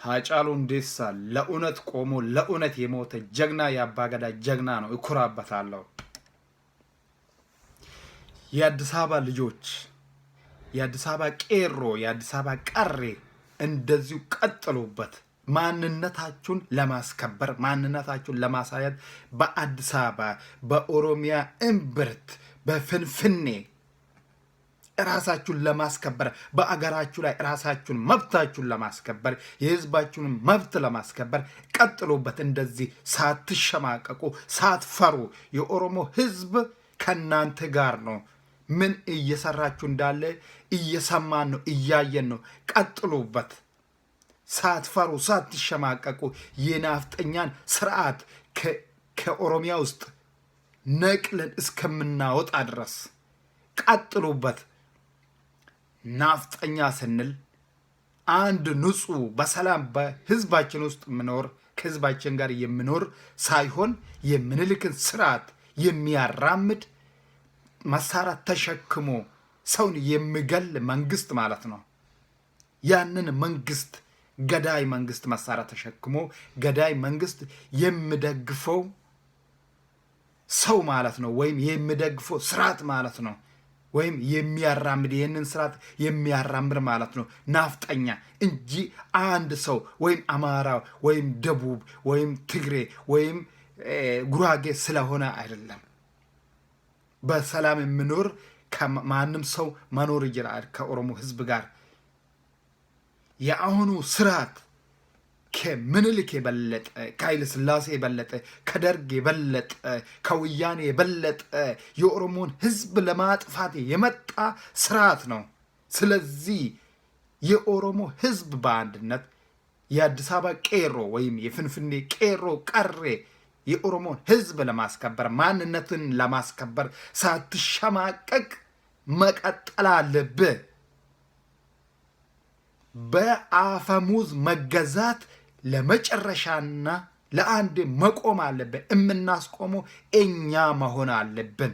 ሃጫሉ ሁንዴሳ ለእውነት ቆሞ ለእውነት የሞተ ጀግና የአባገዳ ጀግና ነው። እኮራበታለሁ። የአዲስ አበባ ልጆች፣ የአዲስ አበባ ቄሮ፣ የአዲስ አበባ ቀሬ እንደዚሁ ቀጥሉበት። ማንነታችሁን ለማስከበር ማንነታችሁን ለማሳየት በአዲስ አበባ በኦሮሚያ እምብርት በፍንፍኔ ራሳችሁን ለማስከበር በአገራችሁ ላይ ራሳችሁን መብታችሁን ለማስከበር የህዝባችሁን መብት ለማስከበር ቀጥሉበት። እንደዚህ ሳትሸማቀቁ ሳትፈሩ። የኦሮሞ ህዝብ ከናንተ ጋር ነው። ምን እየሰራችሁ እንዳለ እየሰማን ነው፣ እያየን ነው። ቀጥሉበት። ሳትፈሩ ሳትሸማቀቁ የናፍጠኛን ስርዓት ከኦሮሚያ ውስጥ ነቅለን እስከምናወጣ ድረስ ቀጥሉበት። ናፍጠኛ ስንል አንድ ንጹህ በሰላም በህዝባችን ውስጥ ምኖር ከህዝባችን ጋር የሚኖር ሳይሆን የምኒልክን ስርዓት የሚያራምድ መሳሪያ ተሸክሞ ሰውን የሚገል መንግስት ማለት ነው። ያንን መንግስት ገዳይ መንግስት መሳሪያ ተሸክሞ ገዳይ መንግስት የሚደግፈው ሰው ማለት ነው፣ ወይም የሚደግፈው ስርዓት ማለት ነው፣ ወይም የሚያራምድ ይህንን ስርዓት የሚያራምድ ማለት ነው ናፍጠኛ እንጂ አንድ ሰው ወይም አማራ ወይም ደቡብ ወይም ትግሬ ወይም ጉራጌ ስለሆነ አይደለም። በሰላም የሚኖር ከማንም ሰው መኖር ይችላል ከኦሮሞ ህዝብ ጋር። የአሁኑ ስርዓት ከምኒልክ የበለጠ ከኃይለ ሥላሴ የበለጠ ከደርግ የበለጠ ከወያኔ የበለጠ የኦሮሞን ህዝብ ለማጥፋት የመጣ ስርዓት ነው። ስለዚህ የኦሮሞ ህዝብ በአንድነት የአዲስ አበባ ቄሮ ወይም የፍንፍኔ ቄሮ ቀሬ የኦሮሞን ህዝብ ለማስከበር ማንነትን ለማስከበር ሳትሸማቀቅ መቀጠል አለብህ። በአፈሙዝ መገዛት ለመጨረሻና ለአንድ መቆም አለብን። የምናስቆመው እኛ መሆን አለብን።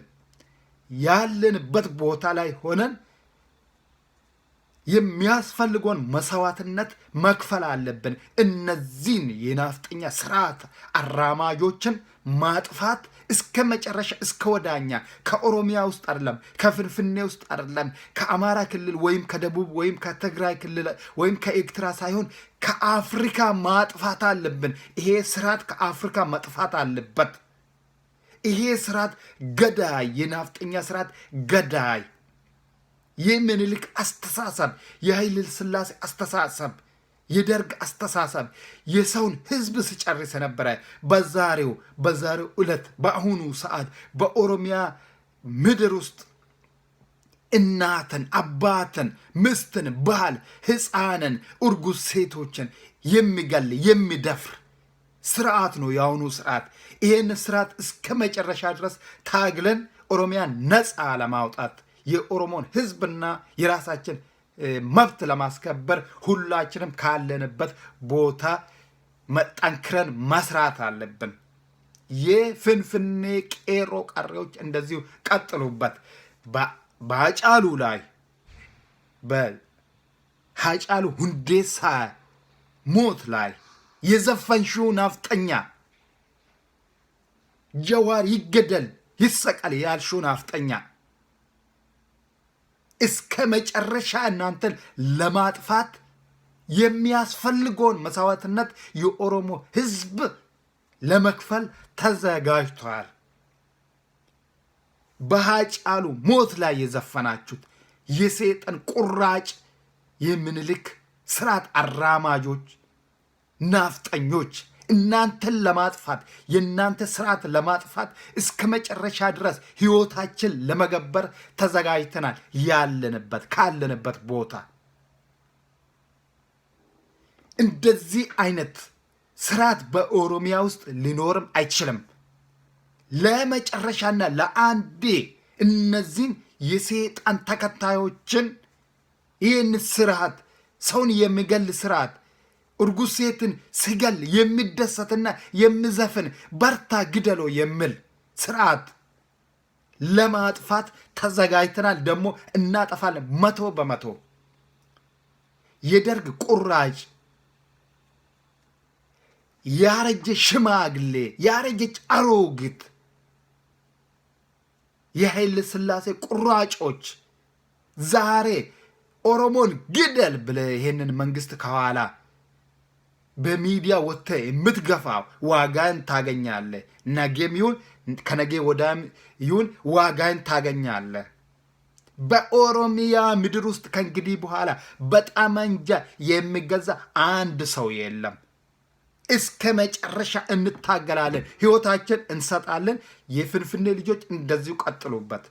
ያለንበት ቦታ ላይ ሆነን የሚያስፈልገውን መስዋዕትነት መክፈል አለብን። እነዚህን የናፍጠኛ ስርዓት አራማጆችን ማጥፋት እስከ መጨረሻ እስከ ወዳኛ ከኦሮሚያ ውስጥ አይደለም፣ ከፍንፍኔ ውስጥ አይደለም፣ ከአማራ ክልል ወይም ከደቡብ ወይም ከትግራይ ክልል ወይም ከኤርትራ ሳይሆን ከአፍሪካ ማጥፋት አለብን። ይሄ ስርዓት ከአፍሪካ መጥፋት አለበት። ይሄ ስርዓት ገዳይ፣ የናፍጠኛ ስርዓት ገዳይ፣ የምኒልክ አስተሳሰብ፣ የኃይለ ሥላሴ አስተሳሰብ፣ የደርግ አስተሳሰብ የሰውን ህዝብ ሲጨርስ ነበረ። በዛሬው ዕለት በአሁኑ ሰዓት በኦሮሚያ ምድር ውስጥ እናትን፣ አባትን፣ ምስትን፣ ባህል፣ ህፃንን፣ እርጉዝ ሴቶችን የሚገል የሚደፍር ስርዓት ነው የአሁኑ ስርዓት። ይህን ስርዓት እስከ መጨረሻ ድረስ ታግለን ኦሮሚያን ነፃ ለማውጣት የኦሮሞን ህዝብና የራሳችን መብት ለማስከበር ሁላችንም ካለንበት ቦታ መጠንክረን መስራት አለብን። የፍንፍኔ ቄሮ ቀሬዎች እንደዚሁ ቀጥሉበት። በሃጫሉ ላይ በሃጫሉ ሁንዴሳ ሞት ላይ የዘፈንሽው ናፍጠኛ ጀዋር ይገደል ይሰቀል ያልሽው ናፍጠኛ እስከ መጨረሻ እናንተን ለማጥፋት የሚያስፈልገውን መስዋዕትነት የኦሮሞ ህዝብ ለመክፈል ተዘጋጅቷል። በሃጫሉ ሞት ላይ የዘፈናችሁት የሰይጣን ቁራጭ የምኒልክ ስርዓት አራማጆች ናፍጠኞች እናንተን ለማጥፋት የእናንተ ስርዓት ለማጥፋት እስከ መጨረሻ ድረስ ህይወታችን ለመገበር ተዘጋጅተናል። ካለንበት ቦታ እንደዚህ አይነት ስርዓት በኦሮሚያ ውስጥ ሊኖርም አይችልም። ለመጨረሻና ለአንዴ እነዚህን የሰይጣን ተከታዮችን ይህን ስርዓት ሰውን የሚገል ስርዓት እርጉዝ ሴትን ሲገል የሚደሰትና የሚዘፍን በርታ ግደሎ የሚል ስርዓት ለማጥፋት ተዘጋጅተናል። ደግሞ እናጠፋለን 100%። የደርግ ቁራጭ ያረጀ ሽማግሌ፣ ያረጀች አሮጊት፣ የኃይለ ሥላሴ ቁራጮች ዛሬ ኦሮሞን ግደል ብለህ ይሄንን መንግስት ከኋላ በሚዲያ ወጥተህ የምትገፋው ዋጋን ታገኛለህ። ነገም ይሁን ከነገ ወዲያም ይሁን ዋጋን ታገኛለህ። በኦሮሚያ ምድር ውስጥ ከእንግዲህ በኋላ በጠመንጃ የሚገዛ አንድ ሰው የለም። እስከ መጨረሻ እንታገላለን፣ ህይወታችን እንሰጣለን። የፍንፍኔ ልጆች እንደዚሁ ቀጥሉበት።